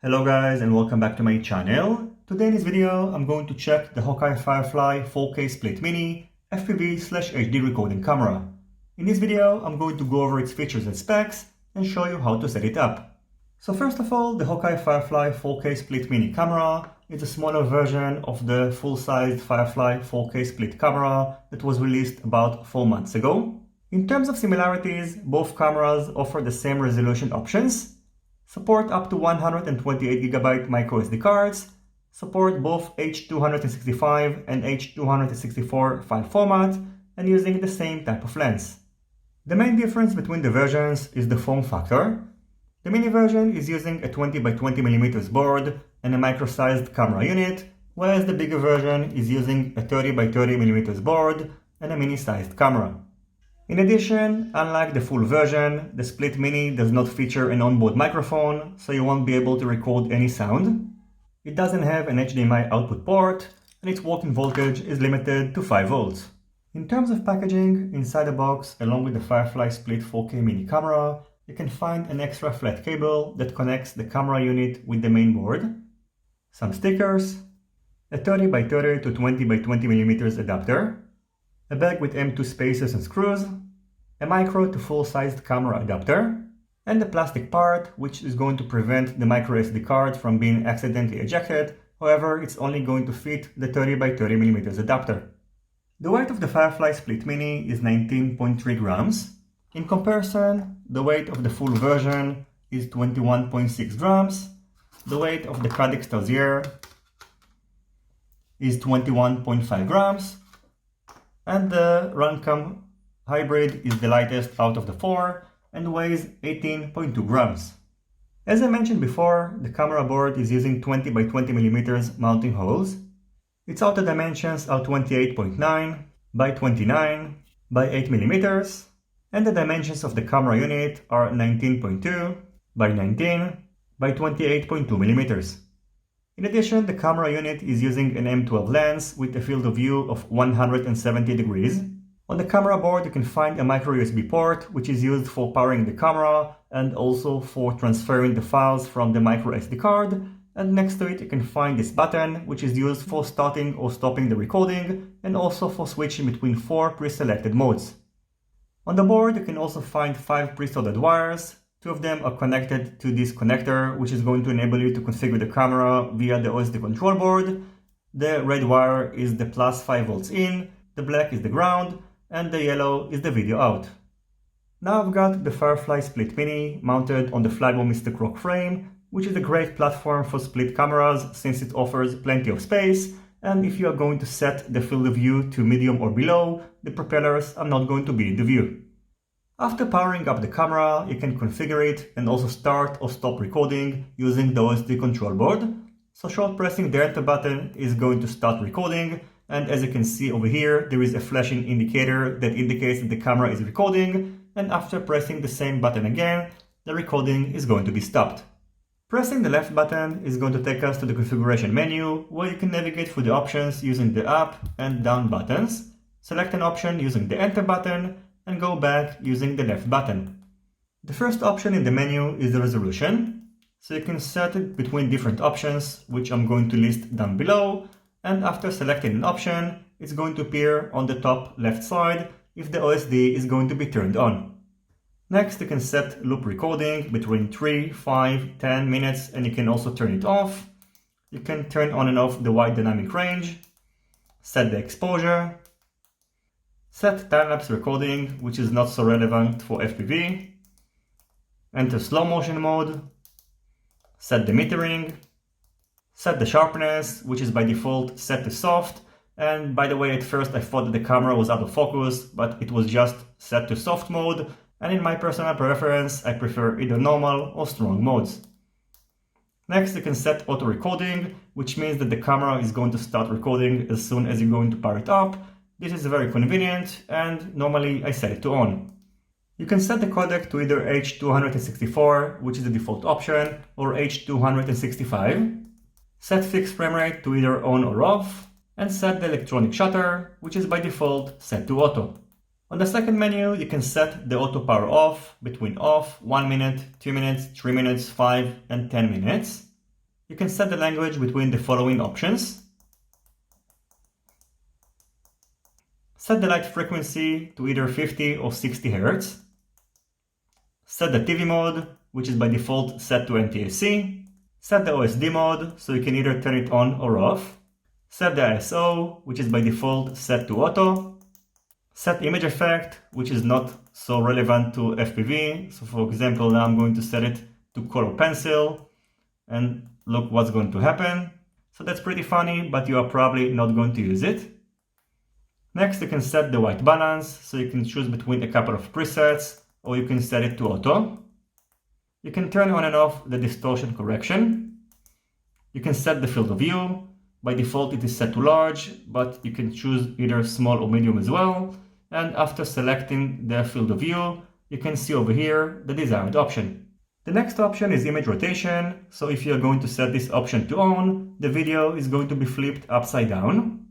Hello guys and welcome back to my channel. Today in this video I'm going to check the Hawkeye Firefly 4K Split Mini FPV/HD recording camera. In this video I'm going to go over its features and specs and show you how to set it up. So first of all, the Hawkeye Firefly 4K Split Mini camera is a smaller version of the full-sized Firefly 4K Split camera that was released about 4 months ago. In terms of similarities, both cameras offer the same resolution options, support up to 128GB microSD cards, support both H.265 and H.264 file format, and using the same type of lens. The main difference between the versions is the form factor. The mini version is using a 20x20mm board and a micro-sized camera unit, whereas the bigger version is using a 30x30mm board and a mini-sized camera. In addition, unlike the full version, the Split Mini does not feature an onboard microphone, so you won't be able to record any sound. It doesn't have an HDMI output port, and its working voltage is limited to 5 volts. In terms of packaging, inside the box, along with the Firefly Split 4K Mini camera, you can find an extra flat cable that connects the camera unit with the main board, some stickers, a 30x30 to 20x20mm adapter, a bag with M2 spacers and screws, a micro to full-sized camera adapter, and a plastic part which is going to prevent the microSD card from being accidentally ejected. However, it's only going to fit the 30x30mm adapter. The weight of the Firefly Split Mini is 19.3 grams. In comparison, the weight of the full version is 21.6 grams. The weight of the Caddx Tarsier is 21.5 grams. And the Runcam Hybrid is the lightest out of the 4 and weighs 18.2 grams. As I mentioned before, the camera board is using 20x20mm mounting holes. Its outer dimensions are 28.9 by 29 by 8mm, and the dimensions of the camera unit are 19.2 by 19 by 28.2mm. In addition, the camera unit is using an M12 lens with a field of view of 170 degrees. On the camera board you can find a micro USB port which is used for powering the camera and also for transferring the files from the micro SD card, and next to it you can find this button which is used for starting or stopping the recording and also for switching between 4 pre-selected modes. On the board you can also find 5 pre-soldered wires. 2 of them are connected to this connector, which is going to enable you to configure the camera via the OSD control board. The red wire is the plus 5 volts in, the black is the ground, and the yellow is the video out. Now I've got the Firefly Split Mini mounted on the Flybo Mystic Rock frame, which is a great platform for split cameras since it offers plenty of space, and if you are going to set the field of view to medium or below, the propellers are not going to be in the view. After powering up the camera, you can configure it and also start or stop recording using the OSD control board. So short pressing the enter button is going to start recording, and as you can see over here, there is a flashing indicator that indicates that the camera is recording, and after pressing the same button again, the recording is going to be stopped. Pressing the left button is going to take us to the configuration menu, where you can navigate through the options using the up and down buttons, select an option using the enter button, and go back using the left button. The first option in the menu is the resolution, so you can set it between different options, which I'm going to list down below, and after selecting an option, it's going to appear on the top left side if the OSD is going to be turned on. Next, you can set loop recording between 3, 5, 10 minutes, and you can also turn it off. You can turn on and off the wide dynamic range, set the exposure, set time-lapse recording, which is not so relevant for FPV, enter slow motion mode, set the metering, set the sharpness, which is by default set to soft, and by the way, at first I thought that the camera was out of focus, but it was just set to soft mode, and in my personal preference, I prefer either normal or strong modes. Next, you can set auto recording, which means that the camera is going to start recording as soon as you're going to power it up. This is very convenient, and normally I set it to on. You can set the codec to either H.264, which is the default option, or H.265. Set fixed frame rate to either on or off, and set the electronic shutter, which is by default set to auto. On the second menu, you can set the auto power off between off, 1 minute, 2 minutes, 3 minutes, 5 and 10 minutes. you can set the language between the following options. Set the light frequency to either 50 or 60 Hz. Set the TV mode, which is by default set to NTSC. Set the OSD mode, so you can either turn it on or off. Set the ISO, which is by default set to auto. Set image effect, which is not so relevant to FPV. So for example, now I'm going to set it to color pencil and look what's going to happen. So that's pretty funny, but you are probably not going to use it. Next, you can set the white balance, so you can choose between a couple of presets, or you can set it to auto. You can turn on and off the distortion correction. You can set the field of view. By default, it is set to large, but you can choose either small or medium as well. And after selecting the field of view, you can see over here the desired option. The next option is image rotation. So if you're going to set this option to on, the video is going to be flipped upside down.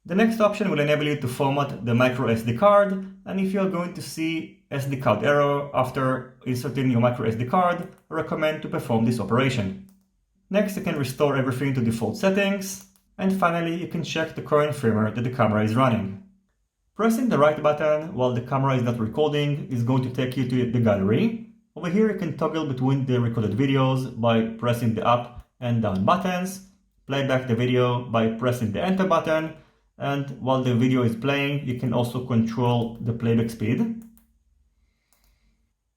The next option will enable you to format the micro SD card, and if you're going to see SD card error after inserting your micro SD card, I recommend to perform this operation. Next, you can restore everything to default settings, and finally you can check the current firmware that the camera is running. Pressing the right button while the camera is not recording is going to take you to the gallery. Over here you can toggle between the recorded videos by pressing the up and down buttons, playback the video by pressing the enter button, and while the video is playing, you can also control the playback speed.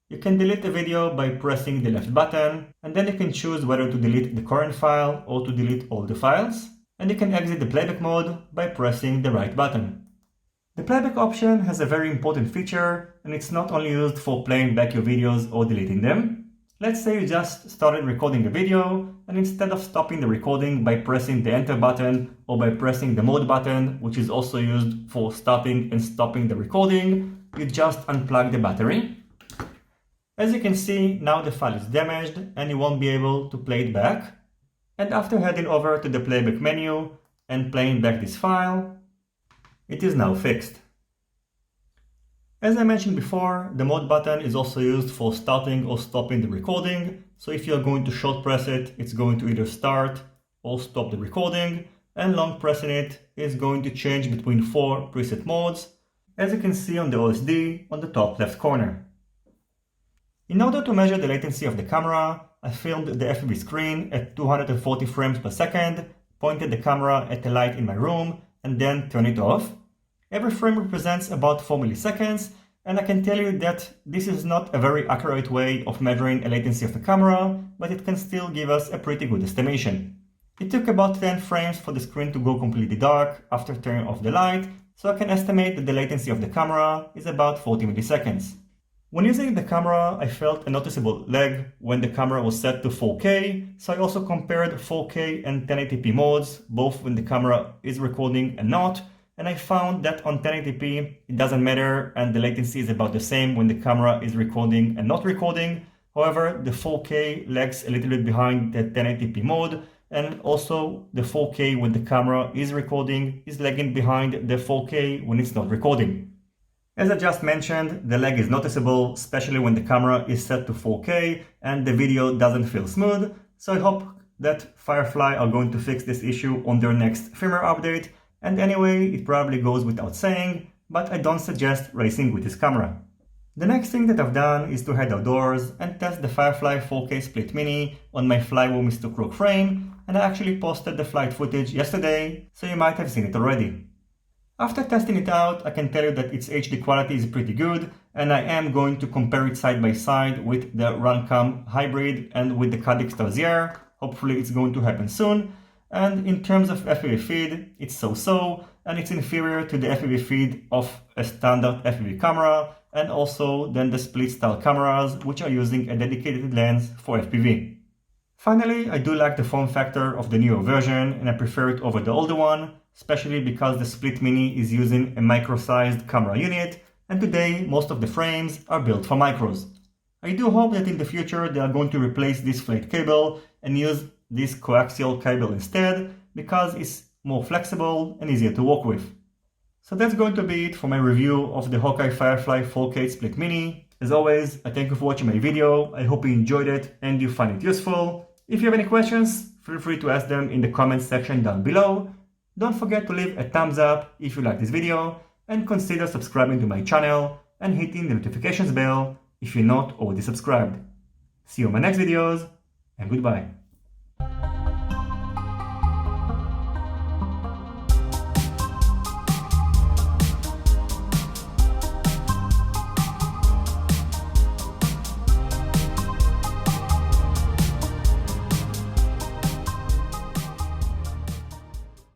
You can delete the video by pressing the left button, and then you can choose whether to delete the current file or to delete all the files. And you can exit the playback mode by pressing the right button. The playback option has a very important feature, and it's not only used for playing back your videos or deleting them. Let's say you just started recording a video, and instead of stopping the recording by pressing the enter button or by pressing the mode button, which is also used for starting and stopping the recording, you just unplug the battery. As you can see, now the file is damaged and you won't be able to play it back. And after heading over to the playback menu and playing back this file, it is now fixed. As I mentioned before, the mode button is also used for starting or stopping the recording. So if you're going to short press it, it's going to either start or stop the recording, and long pressing it is going to change between 4 preset modes, as you can see on the OSD on the top left corner. In order to measure the latency of the camera, I filmed the FPV screen at 240 frames per second, pointed the camera at the light in my room, and then turned it off. Every frame represents about 4 milliseconds, and I can tell you that this is not a very accurate way of measuring a latency of the camera, but it can still give us a pretty good estimation. It took about 10 frames for the screen to go completely dark after turning off the light, so I can estimate that the latency of the camera is about 40 milliseconds. When using the camera, I felt a noticeable lag when the camera was set to 4K, so I also compared 4K and 1080p modes, both when the camera is recording and not, and I found that on 1080p it doesn't matter and the latency is about the same when the camera is recording and not recording. However, the 4K lags a little bit behind the 1080p mode, and also the 4K when the camera is recording is lagging behind the 4K when it's not recording. As I just mentioned, the lag is noticeable, especially when the camera is set to 4K and the video doesn't feel smooth, so I hope that Firefly are going to fix this issue on their next firmware update. And anyway, it probably goes without saying, but I don't suggest racing with this camera. The next thing that I've done is to head outdoors and test the Firefly 4K Split Mini on my Flywoo Mr. Crook frame, and I actually posted the flight footage yesterday, so you might have seen it already. After testing it out, I can tell you that its HD quality is pretty good, and I am going to compare it side by side with the Runcam Hybrid and with the Cadix Tarsier. Hopefully it's going to happen soon. And in terms of FPV feed, it's so-so, and it's inferior to the FPV feed of a standard FPV camera, and also then the split-style cameras, which are using a dedicated lens for FPV. Finally, I do like the form factor of the newer version, and I prefer it over the older one, especially because the Split Mini is using a micro-sized camera unit, and today most of the frames are built for micros. I do hope that in the future they are going to replace this flat cable and use this coaxial cable instead, because it's more flexible and easier to work with. So that's going to be it for my review of the Hawkeye Firefly 4K Split Mini. As always, I thank you for watching my video. I hope you enjoyed it and you find it useful. If you have any questions, feel free to ask them in the comments section down below. Don't forget to leave a thumbs up if you like this video, and consider subscribing to my channel and hitting the notifications bell if you're not already subscribed. See you in my next videos, and goodbye.